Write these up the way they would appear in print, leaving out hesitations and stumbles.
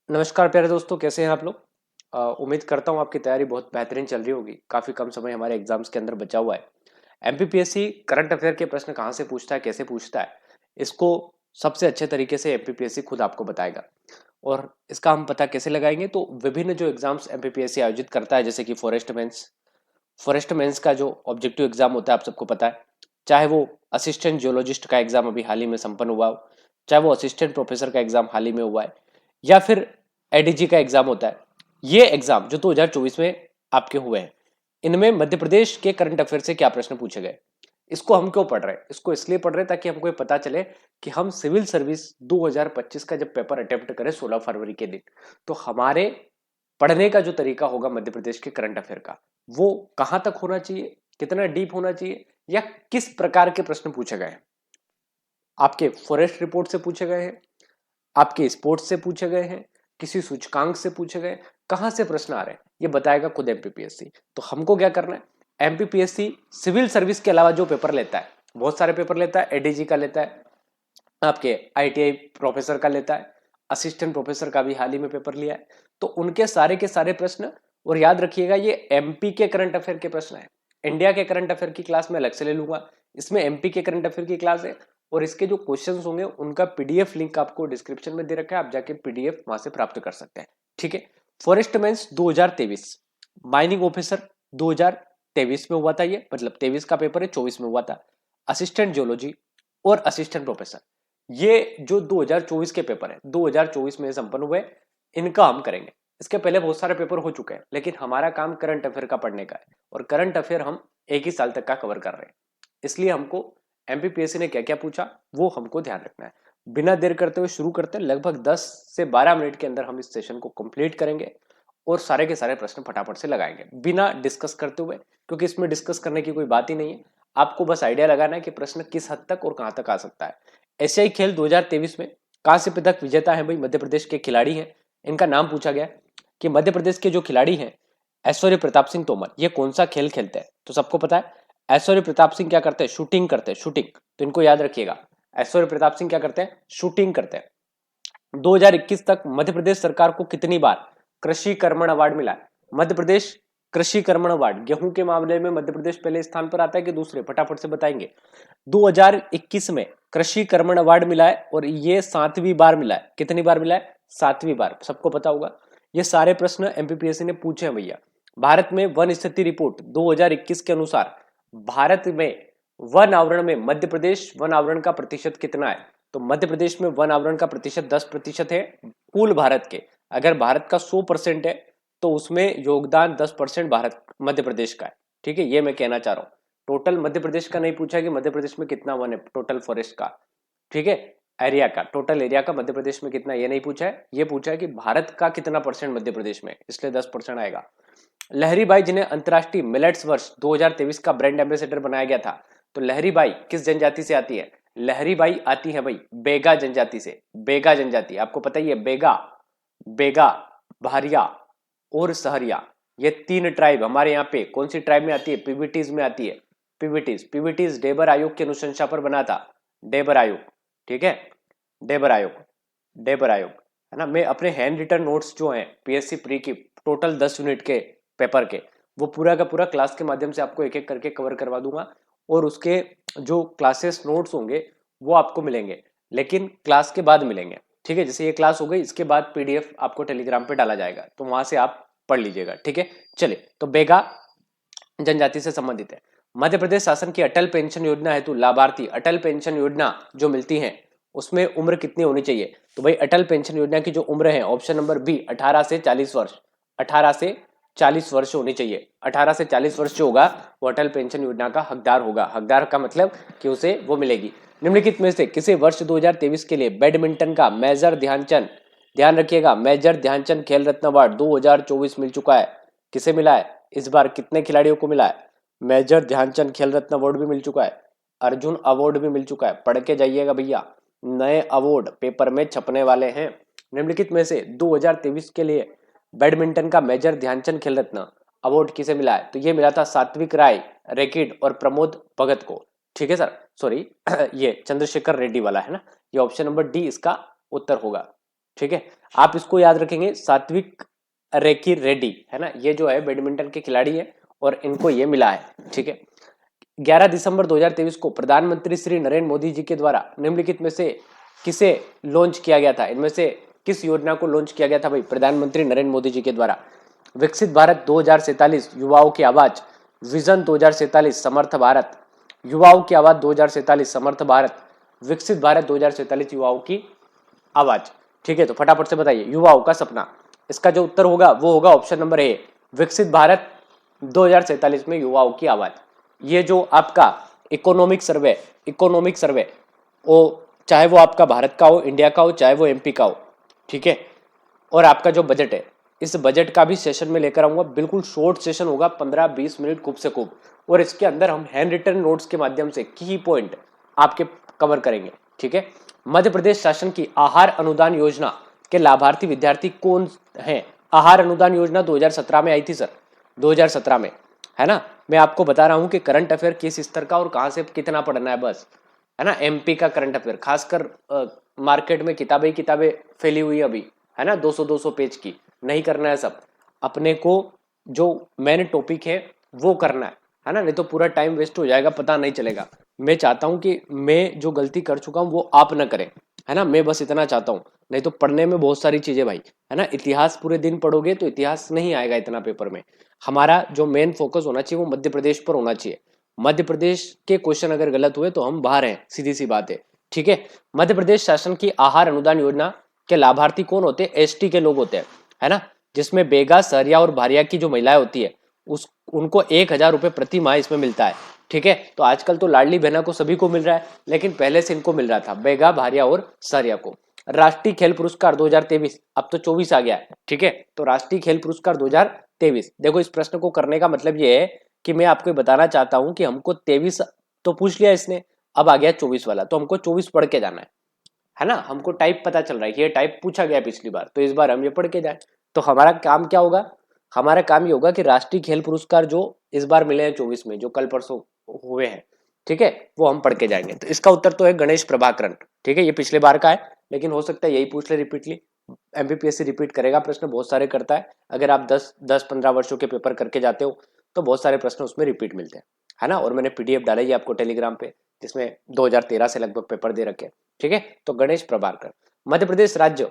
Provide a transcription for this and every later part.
नमस्कार प्यारे दोस्तों, कैसे हैं आप लोग। उम्मीद करता हूँ आपकी तैयारी बहुत बेहतरीन चल रही होगी। काफी कम समय हमारे एग्जाम्स के अंदर बचा हुआ है। एमपीपीएससी करंट अफेयर के प्रश्न कहाँ से पूछता है, कैसे पूछता है, इसको सबसे अच्छे तरीके से एमपीपीएससी खुद आपको बताएगा। और इसका हम पता कैसे लगाएंगे, तो विभिन्न जो एग्जाम्स एमपीपीएससी आयोजित करता है, जैसे कि फॉरेस्ट मेंस का जो ऑब्जेक्टिव एग्जाम होता है आप सबको पता है। चाहे वो असिस्टेंट जियोलॉजिस्ट का एग्जाम अभी हाल ही में संपन्न हुआ हो, चाहे वो असिस्टेंट प्रोफेसर का एग्जाम हाल ही में हुआ है, या फिर एडीजी का एग्जाम होता है। ये एग्जाम जो 2024 में आपके हुए हैं, इनमें मध्य प्रदेश के करंट अफेयर से क्या प्रश्न पूछे गए। इसको हम क्यों पढ़ रहे हैं, इसको इसलिए पढ़ रहे हैं ताकि हमको ये पता चले कि हम सिविल सर्विस 2025 का जब पेपर अटेम्प्ट करें 16 फरवरी के दिन, तो हमारे पढ़ने का जो तरीका होगा मध्य प्रदेश के करंट अफेयर का, वो कहां तक होना चाहिए, कितना डीप होना चाहिए, या किस प्रकार के प्रश्न पूछे गए हैं। आपके फॉरेस्ट रिपोर्ट से पूछे गए हैं, आपके स्पोर्ट्स से पूछे गए हैं, किसी सूचकांक से पूछे गए, कहां से प्रश्न आ रहे हैं, ये बताएगा खुद एमपीपीएससी। तो हमको क्या करना है, एमपीपीएससी सिविल सर्विस के अलावा जो पेपर लेता है, बहुत सारे पेपर लेता है, एडीजी का लेता है, आपके आईटीआई प्रोफेसर का लेता है, असिस्टेंट प्रोफेसर का भी हाल ही में पेपर लिया है। तो उनके सारे के सारे प्रश्न, और याद रखिएगा ये एमपी के करंट अफेयर के प्रश्न है। इंडिया के करंट अफेयर की क्लास में अलग से ले लूंगा, इसमें एमपी के करंट अफेयर की क्लास है। और इसके जो क्वेश्चंस होंगे उनका पीडीएफ लिंक आपको डिस्क्रिप्शन में दे रखा है, आप जाके पीडीएफ वहां से प्राप्त कर सकते हैं। ठीक है। फॉरेस्ट मेंस 2023, माइनिंग ऑफिसर 2023 में हुआ था, ये मतलब 23 का पेपर है, 24 में हुआ था। असिस्टेंट जियोलॉजी और असिस्टेंट प्रोफेसर, ये जो 2024 के पेपर है 2024 में संपन्न हुए, इनका हम करेंगे। इसके पहले बहुत सारे पेपर हो चुके हैं, लेकिन हमारा काम करंट अफेयर का पढ़ने का है, और करंट अफेयर हम एक ही साल तक का कवर कर रहे हैं। इसलिए हमको एमपीपीएससी ने क्या क्या पूछा वो हमको ध्यान रखना है। बिना देर करते हुए शुरू करते हैं। लगभग 10 से 12 मिनट के अंदर हम इस सेशन को कंप्लीट करेंगे और सारे के सारे प्रश्न फटाफट से लगाएंगे बिना डिस्कस करते हुए, क्योंकि इसमें डिस्कस करने की कोई बात ही नहीं है। आपको बस आइडिया लगाना है कि प्रश्न किस हद तक और कहां तक आ सकता है। एशियाई खेल 2023 में कांस्य पदक विजेता है भाई मध्य प्रदेश के खिलाड़ी हैं। इनका नाम पूछा गया कि मध्य प्रदेश के जो खिलाड़ी हैं, ऐश्वर्य प्रताप सिंह तोमर, ये कौन सा खेल खेलते हैं, तो सबको पता है ऐश्वर्य प्रताप सिंह क्या करते हैं, शूटिंग करते हैं, शूटिंग। तो इनको याद रखिएगा, ऐश्वर्य प्रताप सिंह क्या करते हैं, शूटिंग करते हैं। 2021 तक मध्य प्रदेश सरकार को कितनी बार कृषि कर्मण अवार्ड मिला है। मध्य प्रदेश कृषि कर्मण अवार्ड, गेहूं के मामले में मध्य प्रदेश पहले स्थान पर आता है कि दूसरे, फटाफट से बताएंगे। 2021 में कृषि कर्मण अवार्ड मिला है, और ये 7वीं बार मिला है। कितनी बार मिला है, 7वीं बार, सबको पता होगा। ये सारे प्रश्न एमपीपीएससी ने पूछे हैं भैया। भारत में वन स्थिति रिपोर्ट 2021 के अनुसार भारत में वन आवरण में मध्य प्रदेश वन आवरण का प्रतिशत कितना है, तो मध्य प्रदेश में वन आवरण का प्रतिशत 10% है कुल भारत के। अगर भारत का 100% है तो उसमें योगदान 10% भारत मध्य प्रदेश का है। ठीक है, ये मैं कहना चाह रहा हूं। टोटल मध्य प्रदेश का नहीं पूछा कि मध्य प्रदेश में कितना वन है टोटल फॉरेस्ट का। ठीक है, एरिया का, टोटल एरिया का मध्य प्रदेश में कितना, ये नहीं पूछा है। ये पूछा है कि भारत का कितना परसेंट मध्य प्रदेश में, इसलिए 10% आएगा। लहरी बाई जिन्हें अंतरराष्ट्रीय मिलेट्स वर्ष 2023 का ब्रांड एम्बेसडर बनाया गया था, तो लहरी बाई किस जनजाति से आती है। लहरी बाई आती है भाई बेगा जनजाति से। बेगा जनजाति आपको पता ही है, बेगा, बेगा, भारिया और सहरिया, ये 3 ट्राइब हमारे यहाँ पे कौन सी ट्राइब में आती है, पीवीटीज में आती है। पीवीटीज डेबर आयोग की अनुशंसा पर बना था, डेबर आयोग। ठीक है, डेबर आयोग, डेबर आयोग, है ना। मैं अपने हैंड रिटन नोट्स जो हैं पीएससी प्री की, टोटल 10 यूनिट के पेपर के, वो पूरा का पूरा क्लास के माध्यम से आपको एक एक करके कवर करवा दूंगा। और उसके जो क्लासेस नोट्स होंगे वो आपको मिलेंगे, लेकिन क्लास के बाद मिलेंगे। ठीक है, जैसे ये क्लास हो गई, इसके बाद पीडीएफ आपको टेलीग्राम पे डाला जाएगा, तो वहां से आप पढ़ लीजिएगा। ठीक है, चलिए, तो बेगा जनजाति से संबंधित है। मध्य प्रदेश शासन की अटल पेंशन योजना हेतु लाभार्थी अटल पेंशन योजना जो मिलती है उसमें उम्र कितनी होनी चाहिए, तो भाई अटल पेंशन योजना की जो उम्र है, ऑप्शन नंबर बी, 18 से 40 वर्ष। 18 से 40 वर्ष होनी चाहिए। 18 से 40 वर्ष जो होगा वो अटल पेंशन योजना का हकदार होगा। हकदार का मतलब कि उसे वो मिलेगी। निम्नलिखित में से किसे वर्ष 2023 के लिए बैडमिंटन का मेजर ध्यानचंद, ध्यान रखिएगा, मेजर ध्यानचंद खेल रत्न अवार्ड 2024 मिल चुका है। किसे मिला है, इस बार कितने खिलाड़ियों को मिला है, मेजर ध्यानचंद खेल रत्न अवार्ड भी मिल चुका है, अर्जुन अवार्ड भी मिल चुका है। पढ़ के जाइएगा भैया, नए अवार्ड पेपर में छपने वाले हैं। निम्नलिखित में से 2023 के लिए बैडमिंटन का मेजर ध्यानचंद खेल रत्न अवार्ड किसे मिला है, तो ये मिला था सात्विक राय, रेकिड और प्रमोद भगत को। ठीक है सर, सॉरी ये चंद्रशेखर रेड्डी वाला है ना, ये ऑप्शन नंबर डी इसका उत्तर होगा। ठीक है, आप इसको याद रखेंगे, सात्विक रेकी रेड्डी है ना, ये जो है बैडमिंटन के खिलाड़ी है और इनको ये मिला है। ठीक है, 11 दिसंबर 2023 को प्रधानमंत्री श्री नरेंद्र मोदी जी के द्वारा निम्नलिखित में से किसे लॉन्च किया गया था, इनमें से किस योजना को लॉन्च किया गया था भाई प्रधानमंत्री नरेंद्र मोदी जी के द्वारा? विकसित भारत 2047 युवाओं की आवाज, विजन 2047 समर्थ भारत, युवाओं की आवाज 2047 समर्थ भारत, विकसित भारत 2047 युवाओं की आवाज। ठीक है, तो फटाफट से बताइए, युवाओं का सपना, इसका जो उत्तर होगा वो होगा ऑप्शन नंबर ए, विकसित भारत 2047 में युवाओं की आवाज। ये जो आपका इकोनॉमिक सर्वे वो चाहे वो आपका भारत का हो, इंडिया का हो, चाहे वो एमपी का हो, ठीक है, और आपका जो बजट है, इस बजट का भी सेशन में लेकर आऊंगा, बिल्कुल शॉर्ट सेशन होगा, 15-20 मिनट खूब से खूब, और इसके अंदर हम हैंड रिटन नोट्स के माध्यम से की पॉइंट आपके कवर करेंगे। ठीक है, मध्य प्रदेश शासन की आहार अनुदान योजना के लाभार्थी विद्यार्थी कौन है? आहार अनुदान योजना 2017 में आई थी सर, 2017 में, है ना। मैं आपको बता रहा हूं कि करंट अफेयर किस स्तर का और कहां से कितना पढ़ना है बस, है ना। एमपी का करंट अफेयर, खासकर मार्केट में किताबें किताबें फैली हुई अभी, है ना, 200-200 पेज की, नहीं करना है सब, अपने को जो मेन टॉपिक है वो करना है ना, नहीं तो पूरा टाइम वेस्ट हो जाएगा, पता नहीं चलेगा। मैं चाहता हूं कि मैं जो गलती कर चुका हूं वो आप ना करें, है ना, मैं बस इतना चाहता हूं, नहीं तो पढ़ने में बहुत सारी चीजें भाई, है ना। इतिहास पूरे दिन पढ़ोगे तो इतिहास नहीं आएगा इतना पेपर में। हमारा जो मेन फोकस होना चाहिए वो मध्य प्रदेश पर होना चाहिए। मध्य प्रदेश के क्वेश्चन अगर गलत हुए तो हम बाहर हैं, सीधी सी बात है। ठीक है, मध्य प्रदेश शासन की आहार अनुदान योजना के लाभार्थी कौन होते हैं? एसटी के लोग होते हैं, है ना, जिसमें बेगा, सहरिया और भारिया की जो महिलाएं होती है उस उनको 1,000 रुपए प्रति माह इसमें मिलता है। ठीक है, तो आजकल तो लाडली बहना को सभी को मिल रहा है, लेकिन पहले से इनको मिल रहा था, बेगा, भारिया और सहरिया को। राष्ट्रीय खेल पुरस्कार 2023, अब तो 24 आ गया है। ठीक है, तो राष्ट्रीय खेल पुरस्कार 2023, देखो इस प्रश्न को करने का मतलब ये है कि मैं आपको बताना चाहता हूं कि हमको 23 तो पूछ लिया इसने, अब आ गया 24 वाला, तो हमको 24 पढ़ के जाना है ना। हमको टाइप पता चल रहा है कि ये टाइप पूछा गया पिछली बार, तो इस बार हम ये पढ़ के जाए। तो हमारा काम क्या होगा? हमारा काम ये होगा कि राष्ट्रीय खेल पुरस्कार जो इस बार मिले हैं 24 में, जो कल परसों हुए हैं, ठीक है, वो हम पढ़ के जाएंगे। तो इसका उत्तर तो है गणेश प्रभाकरण। ठीक है, ये पिछले बार का है, लेकिन हो सकता है यही पूछ ले रिपीटली, एमपीपीएससी रिपीट करेगा प्रश्न, बहुत सारे करता है। अगर आप 10-15 वर्षों के पेपर करके जाते हो तो बहुत सारे प्रश्न उसमें रिपीट मिलते हैं, है ना। और मैंने पीडीएफ डाला है आपको टेलीग्राम पे, जिसमें 2013 से लगभग पेपर दे रखे हैं। ठीक है, तो गणेश प्रभाकर। मध्य प्रदेश राज्य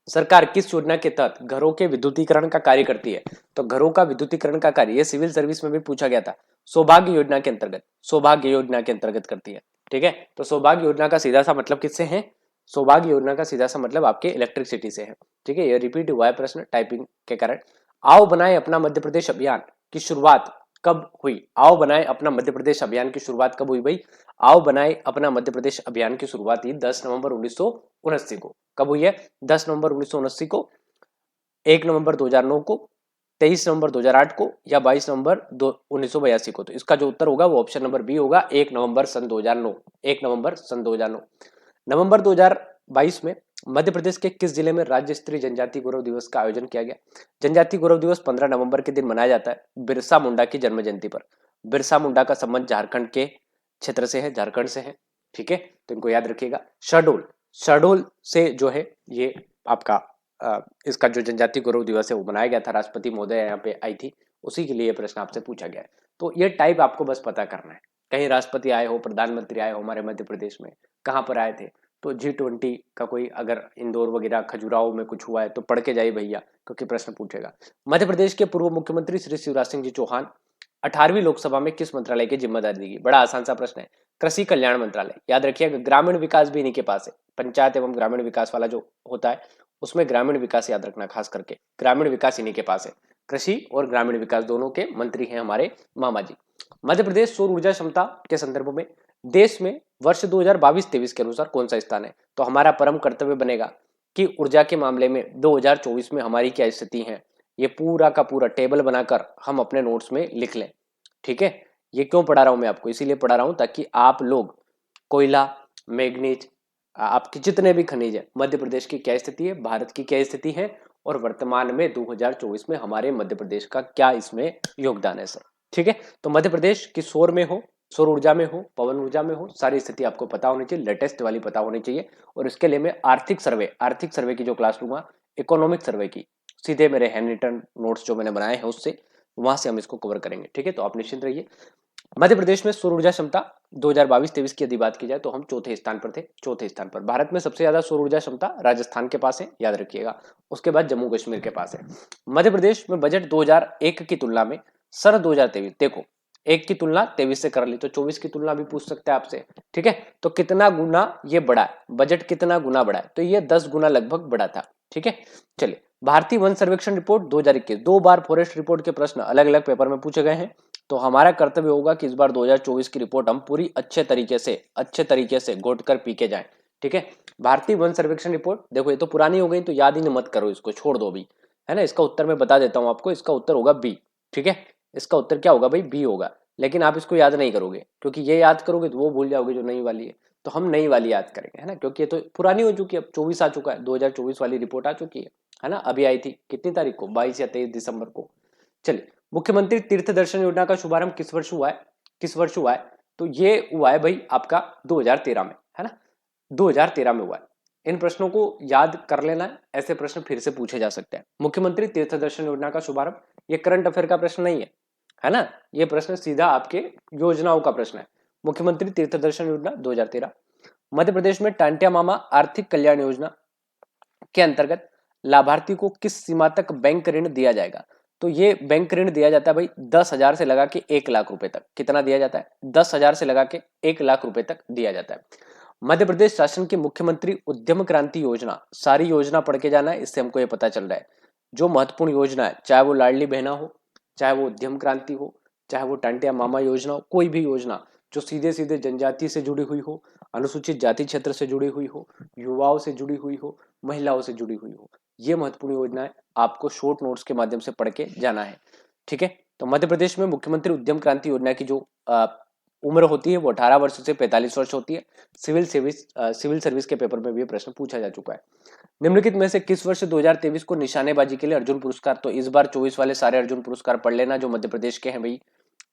सरकार किस योजना के तहत घरों के विद्युतीकरण का कार्य करती है? तो घरों का विद्युतीकरण का कार्य, ये सिविल सर्विस में भी पूछा गया था, सौभाग्य योजना के अंतर्गत, सौभाग्य योजना के अंतर्गत करती है। ठीक है, तो सौभाग्य योजना का सीधा सा मतलब किससे है? सौभाग्य योजना का सीधा सा मतलब आपके इलेक्ट्रिसिटी से है। ठीक है, ये रिपीट हुआ है प्रश्न टाइपिंग के कारण। आओ बनाए अपना मध्य प्रदेश अभियान की शुरुआत कब हुई? आओ बनाए अपना मध्य प्रदेश अभियान की शुरुआत कब हुई भाई? आओ बनाए अपना मध्य प्रदेश अभियान की शुरुआत हुई 10 नवंबर 1979 को। कब हुई है? 10 नवंबर 1979 को, 1 नवंबर 2009 को, 23 नवंबर 2008 को, या 22 नवंबर 1982 को। तो इसका जो उत्तर होगा वो ऑप्शन नंबर बी होगा, 1 नवंबर सन 2009, 1 नवंबर सन 2009। नवंबर 2022 में मध्य प्रदेश के किस जिले में राज्य स्तरीय जनजाति गौरव दिवस का आयोजन किया गया? जनजाति गौरव दिवस 15 नवंबर के दिन मनाया जाता है, बिरसा मुंडा की जन्म जयंती पर। बिरसा मुंडा का संबंध झारखंड के क्षेत्र से है, झारखंड से है। ठीक है, तो इनको याद रखिएगा। शहडोल से जो है ये आपका इसका जो जनजाति गौरव दिवस है वो मनाया गया था, राष्ट्रपति महोदय यहाँ पे आई थी, उसी के लिए प्रश्न आपसे पूछा गया है। तो ये टाइप आपको बस पता करना है, कहीं राष्ट्रपति आए हो, प्रधानमंत्री आए हो हमारे मध्य प्रदेश में, कहाँ पर आए थे? तो G20 का कोई अगर इंदौर वगैरह खजुराहो में कुछ हुआ है तो पढ़ के जाइए भैया, क्योंकि प्रश्न पूछेगा। मध्य प्रदेश के पूर्व मुख्यमंत्री श्री शिवराज सिंह जी चौहान 18वीं लोकसभा में किस मंत्रालय की जिम्मेदारी दी? बड़ा आसान सा प्रश्न है, कृषि कल्याण मंत्रालय। याद रखिएगा, ग्रामीण विकास भी इन्हीं के पास है, पंचायत एवं ग्रामीण विकास वाला जो होता है उसमें ग्रामीण विकास याद रखना, खास करके ग्रामीण विकास इन्हीं के पास है। कृषि और ग्रामीण विकास दोनों के मंत्री हैं हमारे मामा जी। मध्य प्रदेश सौर ऊर्जा क्षमता के संदर्भ में देश में वर्ष 2022-23 के अनुसार कौन सा स्थान है? तो हमारा परम कर्तव्य बनेगा कि ऊर्जा के मामले में 2024 में हमारी क्या स्थिति है, ये पूरा का पूरा टेबल बनाकर हम अपने नोट्स में लिख लें। ठीक है, ये क्यों पढ़ा रहा हूं मैं आपको? इसीलिए पढ़ा रहा हूं ताकि आप लोग कोयला, मैग्नीज, आपके जितने भी खनिज है, मध्य प्रदेश की क्या स्थिति है, भारत की क्या स्थिति है, और वर्तमान में 2024 में हमारे मध्य प्रदेश का क्या इसमें योगदान है सर। ठीक है, तो मध्य प्रदेश किस सौर में हो सौर ऊर्जा में हो, पवन ऊर्जा में हो, सारी स्थिति आपको पता होनी चाहिए, लेटेस्ट वाली पता होनी चाहिए। और इसके लिए मैं आर्थिक सर्वे की जो क्लास लूंगा, इकोनॉमिक सर्वे की, सीधे मेरे हैंड रिटन नोट्स जो मैंने बनाए हैं उससे, वहां से हम इसको कवर करेंगे। ठीक है, तो आप निश्चिंत रहिए। मध्य प्रदेश में सौर ऊर्जा क्षमता 2022-23 की यदि बात की जाए तो हम चौथे स्थान पर थे। चौथे स्थान पर भारत में सबसे ज्यादा सौर ऊर्जा क्षमता राजस्थान के पास है, याद रखिएगा। उसके बाद जम्मू कश्मीर के पास है। मध्य प्रदेश में बजट 2001 की तुलना में सन 2023, देखो एक की तुलना 23 से कर ली तो 24 की तुलना भी पूछ सकते हैं आपसे। ठीक है, तो कितना गुना ये बढ़ा है, बजट कितना गुना बढ़ा है, तो ये 10 गुना लगभग बढ़ा था। ठीक है, चलिए भारतीय वन सर्वेक्षण रिपोर्ट 2021, 2 बार फॉरेस्ट रिपोर्ट के प्रश्न अलग अलग पेपर में पूछे गए हैं। तो हमारा कर्तव्य होगा कि इस बार 2024 की रिपोर्ट हम पूरी अच्छे तरीके से घोट कर पी के जाएं। ठीक है, भारतीय वन सर्वेक्षण रिपोर्ट, देखो ये तो पुरानी हो गई तो याद ही नहीं मत करो, इसको छोड़ दो अभी, है ना। इसका उत्तर मैं बता देता हूं आपको, इसका उत्तर होगा बी। ठीक है, इसका उत्तर क्या होगा भाई, बी होगा। लेकिन आप इसको याद नहीं करोगे, क्योंकि ये याद करोगे तो वो भूल जाओगे जो नई वाली है। तो हम नई वाली याद करेंगे, है ना, क्योंकि ये तो पुरानी हो चुकी है, अब 24 आ चुका है, 2024 वाली रिपोर्ट आ चुकी है ना। अभी आई थी कितनी तारीख को, 22 या 23 दिसंबर को। चलिए, मुख्यमंत्री तीर्थ दर्शन योजना का शुभारंभ किस वर्ष हुआ है, तो ये हुआ है भाई आपका 2013 में, है ना, 2013 में हुआ है। इन प्रश्नों को याद कर लेना है, ऐसे प्रश्न फिर से पूछे जा सकते हैं। मुख्यमंत्री तीर्थ दर्शन योजना का शुभारंभ, ये करंट अफेयर का प्रश्न नहीं है ना, ये प्रश्न सीधा आपके योजनाओं का प्रश्न है। मुख्यमंत्री तीर्थ दर्शन योजना 2013। मध्य प्रदेश में टांटिया मामा आर्थिक कल्याण योजना के अंतर्गत लाभार्थी को किस सीमा तक बैंक ऋण दिया जाएगा, तो ये बैंक ऋण दिया जाता है भाई 10,000 से लगा के 1,00,000 रुपए तक। कितना दिया जाता है, 10,000 से लगा के 1,00,000 रुपए तक दिया जाता है। मध्य प्रदेश शासन की मुख्यमंत्री उद्यम क्रांति योजना, सारी योजना पढ़ के जाना है, इससे हमको ये पता चल रहा है जो महत्वपूर्ण योजना है, चाहे वो लाडली बहना हो, चाहे वो उद्यम क्रांति हो, चाहे वो टांटिया मामा योजना हो, कोई भी योजना जो सीधे सीधे जनजाति से जुड़ी हुई हो, अनुसूचित जाति क्षेत्र से जुड़ी हुई हो, युवाओं से जुड़ी हुई हो, महिलाओं से जुड़ी हुई हो, ये महत्वपूर्ण योजना है, आपको शॉर्ट नोट्स के माध्यम से पढ़ के जाना है। ठीक है, तो मध्य प्रदेश में मुख्यमंत्री उद्यम क्रांति योजना की जो उम्र होती है वो 18 वर्ष से 45 वर्ष होती है। सिविल सर्विस के पेपर में भी प्रश्न पूछा जा चुका है। निम्नलिखित में से किस वर्ष 2023 को निशानेबाजी के लिए अर्जुन पुरस्कार, तो इस बार 24 वाले सारे अर्जुन पुरस्कार पढ़ लेना जो मध्य प्रदेश के हैं भाई।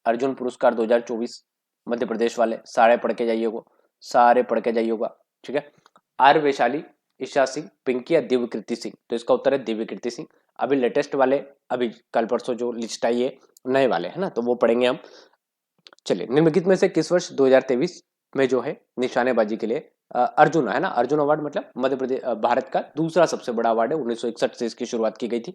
अर्जुन पुरस्कार 2024 मध्य प्रदेश वाले सारे पढ़ के जाइएगा, सारे पढ़ के जाइएगा। ठीक है, आर वैशाली, ईशा सिंह, पिंकी या दिव्यकृति सिंह, तो इसका उत्तर है दिव्यकृति सिंह। अभी लेटेस्ट वाले, अभी कल परसों जो लिस्ट आई है नए वाले, है ना, तो वो पढ़ेंगे हम। चलिए, निम्नलिखित में से किस वर्ष 2023 में जो है निशानेबाजी के लिए अर्जुन, है ना, अर्जुन अवार्ड मतलब मध्य प्रदेश भारत का दूसरा सबसे बड़ा अवार्ड है, 1961 से इसकी शुरुआत की गई थी।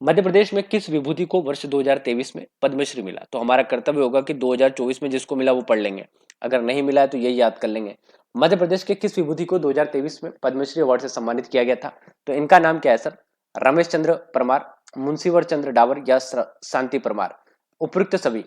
मध्य प्रदेश में किस विभूति को वर्ष 2023 में पद्मश्री मिला, तो हमारा कर्तव्य होगा कि 2024 में जिसको मिला वो पढ़ लेंगे, अगर नहीं मिला है तो यही याद कर लेंगे। मध्य प्रदेश के किस विभूति को 2023 में पद्मश्री अवार्ड से सम्मानित किया गया था, तो इनका नाम क्या है सर, रमेश चंद्र परमार, मुंशीवर चंद्र डावर या शांति परमार, उपयुक्त सभी।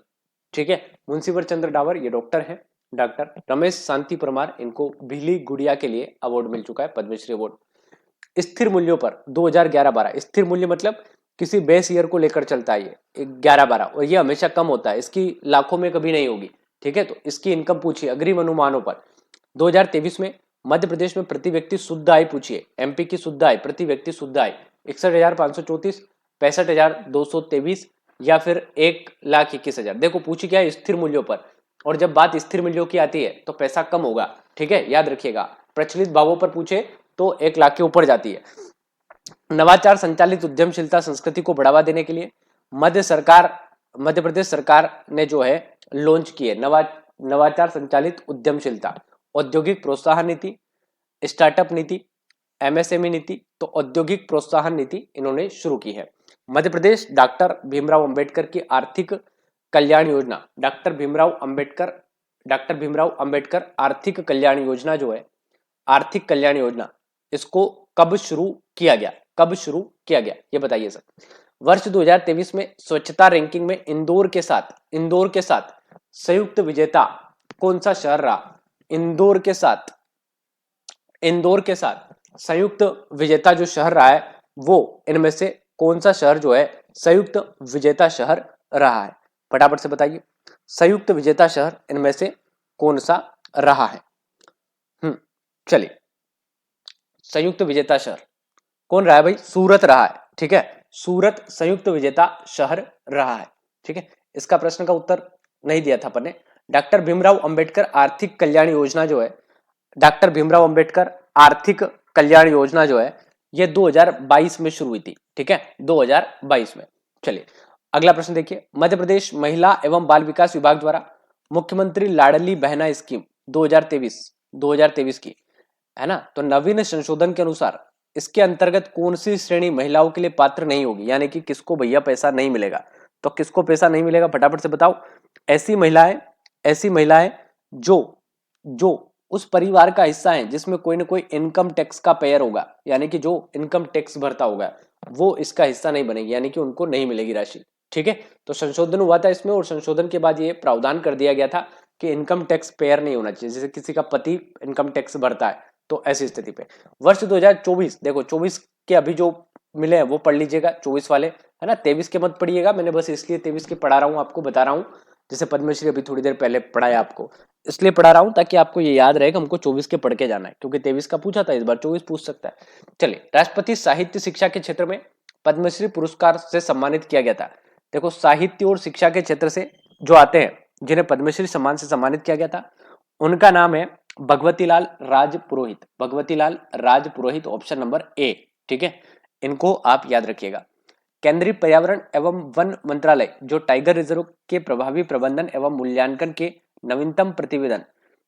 ठीक है, मुंशीवर चंद्र डावर ये डॉक्टर है, डॉक्टर रमेश शांति परमार, इनको बिजली गुड़िया के लिए अवार्ड मिल चुका है, पद्मश्री अवार्ड। स्थिर मूल्यों पर 2011-12, स्थिर मूल्य मतलब किसी बेस ईयर को लेकर चलता है ये 11-12, और ये हमेशा कम होता है, इसकी लाखों में कभी नहीं होगी। ठीक है, तो इसकी इनकम पूछिए अग्रिम अनुमानों पर। 2023 में मध्य प्रदेश में प्रति व्यक्ति शुद्ध आय पूछिए, एमपी की शुद्ध आय, प्रति व्यक्ति शुद्ध आय 61,534, 65,223 या फिर 1,21,000। देखो पूछी क्या है, स्थिर मूल्यों पर, और जब बात स्थिर मूल्यों की आती है तो पैसा कम होगा। ठीक है, याद रखिएगा, प्रचलित भावों पर पूछे तो 1,00,000 के ऊपर जाती है। नवाचार संचालित उद्यमशीलता संस्कृति को बढ़ावा देने के लिए मध्य प्रदेश सरकार ने जो है लॉन्च की है नवाचार संचालित उद्यमशीलता, औद्योगिक प्रोत्साहन नीति, स्टार्टअप नीति, एमएसएमई नीति, तो औद्योगिक प्रोत्साहन नीति इन्होंने शुरू की है। मध्य प्रदेश डॉक्टर भीमराव अंबेडकर की आर्थिक कल्याण योजना, डॉक्टर भीमराव अंबेडकर आर्थिक कल्याण योजना जो है, आर्थिक कल्याण योजना, इसको कब शुरू किया गया, ये बताइए सर। वर्ष 2023 में स्वच्छता रैंकिंग में इंदौर के साथ संयुक्त विजेता कौन सा शहर रहा, इंदौर के साथ संयुक्त विजेता जो शहर रहा है वो इनमें से कौन सा शहर जो है संयुक्त विजेता शहर रहा है, फटाफट से बताइए, संयुक्त विजेता शहर इनमें से कौन सा रहा है। चलिए, संयुक्त विजेता शहर कौन रहा है भाई, सूरत रहा है। ठीक है, सूरत संयुक्त विजेता शहर रहा है। ठीक है, इसका प्रश्न का उत्तर नहीं दिया था अपन ने, डॉक्टर भीमराव अंबेडकर आर्थिक कल्याण योजना जो है, डॉक्टर भीमराव अंबेडकर आर्थिक कल्याण योजना जो है ये 2022 में शुरू हुई थी, ठीक है, 2022 में। चलिए अगला प्रश्न देखिए, मध्य प्रदेश महिला एवं बाल विकास विभाग द्वारा मुख्यमंत्री लाडली बहना स्कीम 2023 की, है ना, तो नवीन संशोधन के अनुसार इसके अंतर्गत कौन सी श्रेणी महिलाओं के लिए पात्र नहीं होगी, यानी कि किसको भैया पैसा नहीं मिलेगा। तो किसको पैसा नहीं मिलेगा फटाफट से बताओ। ऐसी महिलाएं जो जो उस परिवार का हिस्सा है जिसमें कोई ना कोई इनकम टैक्स का पेयर होगा, यानी कि जो इनकम टैक्स भरता होगा वो इसका हिस्सा नहीं बनेगी, यानी कि उनको नहीं मिलेगी राशि, ठीक है। तो संशोधन हुआ था इसमें, और संशोधन के बाद ये प्रावधान कर दिया गया था कि इनकम टैक्स पेयर नहीं होना चाहिए, जैसे किसी का पति इनकम टैक्स भरता है तो ऐसी स्थिति पे। वर्ष 2024 देखो, 24 के अभी जो मिले हैं वो पढ़ लीजिएगा, 24 वाले, है ना, 23 के मत पढ़िएगा, मैंने बस इसलिए 23 के पढ़ा रहा हूँ, आपको बता रहा हूँ, जैसे पद्मश्री अभी थोड़ी देर पहले पढ़ाया आपको, इसलिए पढ़ा रहा हूँ ताकि आपको ये याद रहे कि हमको 24 के पढ़ के जाना है, क्योंकि 23 का पूछा था, इस बार 24 पूछ सकता है। चलिए, राष्ट्रपति साहित्य शिक्षा के क्षेत्र में पद्मश्री पुरस्कार से सम्मानित किया गया था। देखो, साहित्य और शिक्षा के क्षेत्र से जो आते हैं जिन्हें पद्मश्री सम्मान से सम्मानित किया गया था, उनका नाम है भगवतीलाल राजपुरोहित, भगवतीलाल राजपुरोहित, ऑप्शन नंबर ए, ठीक है, इनको आप याद रखिएगा। केंद्रीय पर्यावरण एवं वन मंत्रालय जो टाइगर रिजर्व के प्रभावी प्रबंधन एवं मूल्यांकन के नवीनतम प्रतिवेदन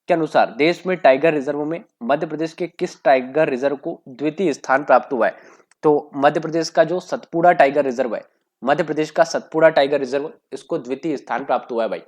के अनुसार देश में टाइगर रिजर्व में मध्य प्रदेश के किस टाइगर रिजर्व को द्वितीय स्थान प्राप्त हुआ है। तो मध्य प्रदेश का जो सतपुड़ा टाइगर रिजर्व है, मध्य प्रदेश का सतपुड़ा टाइगर रिजर्व, इसको द्वितीय स्थान प्राप्त हुआ है भाई।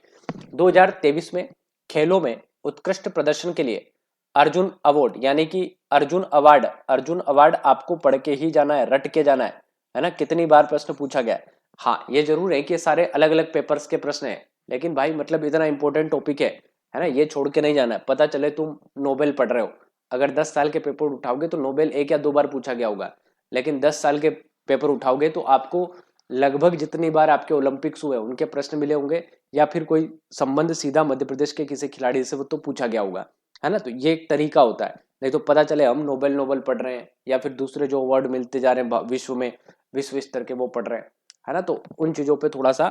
2023 में खेलों में उत्कृष्ट प्रदर्शन के लिए अर्जुन अवार्ड, यानी कि अर्जुन अवार्ड आपको पढ़ के ही जाना है, रट के जाना है ना, कितनी बार प्रश्न पूछा गया है। हाँ, ये जरूर है कि सारे अलग अलग पेपर्स के प्रश्न हैं, लेकिन भाई मतलब इतना इंपॉर्टेंट टॉपिक है ना, ये छोड़ के नहीं जाना है। पता चले तुम नोबेल पढ़ रहे हो, अगर 10 साल के पेपर उठाओगे तो नोबेल 1 या 2 बार पूछा गया होगा, लेकिन 10 साल के पेपर उठाओगे तो आपको लगभग जितनी बार आपके ओलंपिक्स हुए उनके प्रश्न मिले होंगे, या फिर कोई संबंध सीधा मध्य प्रदेश के किसी खिलाड़ी से वो तो पूछा गया होगा, है ना। तो ये एक तरीका होता है, नहीं तो पता चले हम नोबेल पढ़ रहे हैं या फिर दूसरे जो अवार्ड मिलते जा रहे हैं विश्व में, विश्व स्तर के वो पढ़ रहे हैं, है ना। तो उन चीजों पे थोड़ा सा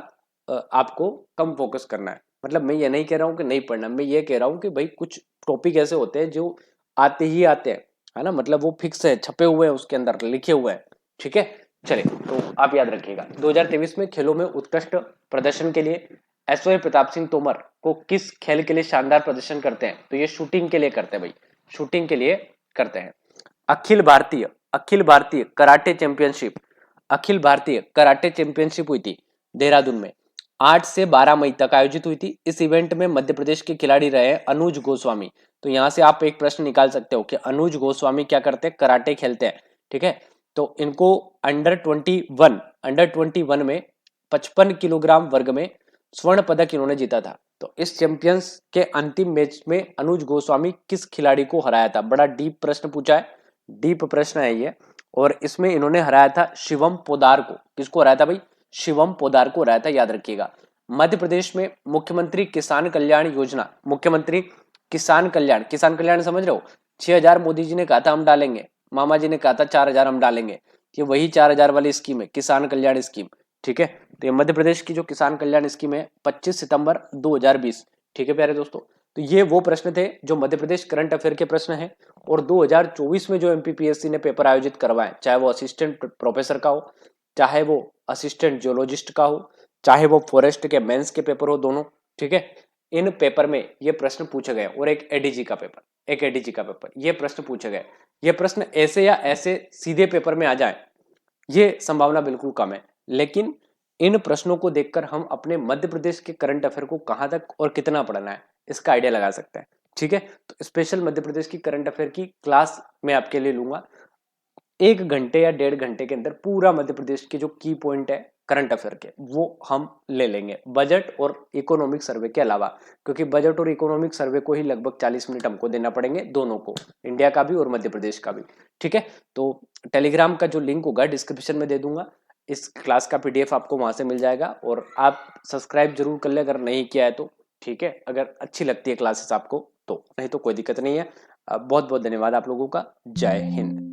आपको कम फोकस करना है। मतलब मैं ये नहीं कह रहा हूँ कि नहीं पढ़ना, मैं ये कह रहा हूँ कि भाई कुछ टॉपिक ऐसे होते हैं जो आते ही आते हैं, है ना, मतलब वो फिक्स है, छपे हुए हैं, उसके अंदर लिखे हुए हैं, ठीक है। चलिए, तो आप याद रखिएगा 2023 में खेलों में उत्कृष्ट प्रदर्शन के लिए एसवाई प्रताप सिंह तोमर को किस खेल के लिए शानदार प्रदर्शन करते हैं। तो ये शूटिंग के लिए करते हैं भाई, शूटिंग के लिए करते हैं। Akhil Bharatiya karate championship, Akhil Bharatiya karate championship हुई थी देहरादून में, 8 से 12 मई तक आयोजित हुई थी। इस इवेंट में मध्य प्रदेश के खिलाड़ी रहे अनुज गोस्वामी। तो यहां से आप एक प्रश्न निकाल सकते हो कि अनुज गोस्वामी क्या करते हैं, कराटे खेलते हैं, ठीक है। तो इनको अंडर 21 में 55 किलोग्राम वर्ग में स्वर्ण पदक इन्होंने जीता था। तो इस चैंपियंस के अंतिम मैच में अनुज गोस्वामी किस खिलाड़ी को हराया था। बड़ा डीप प्रश्न पूछा है, डीप प्रश्न है ये, और इसमें इन्होंने हराया था शिवम पोदार को। किसको हराया था भाई, शिवम पोदार को हराया था, याद रखिएगा। मध्य प्रदेश में मुख्यमंत्री किसान कल्याण योजना, मुख्यमंत्री किसान कल्याण समझ रहे हो, 6,000 मोदी जी ने कहा था हम डालेंगे, मामा जी ने कहा था 4,000 हम डालेंगे, ये वही 4,000 वाली स्कीम है, किसान कल्याण स्कीम, ठीक है। तो ये मध्य प्रदेश की जो किसान कल्याण स्कीम है 25 सितंबर 2020, ठीक है प्यारे दोस्तों। तो ये वो प्रश्न थे जो मध्य प्रदेश करंट अफेयर के प्रश्न हैं। और 2024 में जो एमपीपीएससी ने पेपर आयोजित करवाए, चाहे वो असिस्टेंट प्रोफेसर का हो, चाहे वो असिस्टेंट जियोलॉजिस्ट का हो, चाहे वो फॉरेस्ट के मेंस के पेपर हो, दोनों, ठीक है, इन पेपर में ये प्रश्न पूछे गए। और एक एडीजी का पेपर, ये प्रश्न पूछे गए। ये प्रश्न ऐसे या ऐसे सीधे पेपर में आ जाए, ये संभावना बिल्कुल कम है, लेकिन इन प्रश्नों को देखकर हम अपने मध्य प्रदेश के करंट अफेयर को कहां तक और कितना पढ़ना है इसका आइडिया लगा सकते हैं, ठीक है। तो स्पेशल मध्य प्रदेश की करंट अफेयर की क्लास मैं आपके लिए लूंगा, 1 घंटे या 1.5 घंटे के अंदर पूरा मध्य प्रदेश के जो की पॉइंट है करंट अफेयर के वो हम ले लेंगे, बजट और इकोनॉमिक सर्वे के अलावा, क्योंकि बजट और इकोनॉमिक सर्वे को ही लगभग 40 मिनट हमको देना पड़ेंगे, दोनों को, इंडिया का भी और मध्य प्रदेश का भी, ठीक है। तो टेलीग्राम का जो लिंक होगा डिस्क्रिप्शन में दे दूंगा, इस क्लास का पीडीएफ आपको वहां से मिल जाएगा, और आप सब्सक्राइब जरूर कर ले अगर नहीं किया है तो, ठीक है, अगर अच्छी लगती है क्लासेस आपको तो, नहीं तो कोई दिक्कत नहीं है। बहुत बहुत धन्यवाद आप लोगों का, जय हिंद।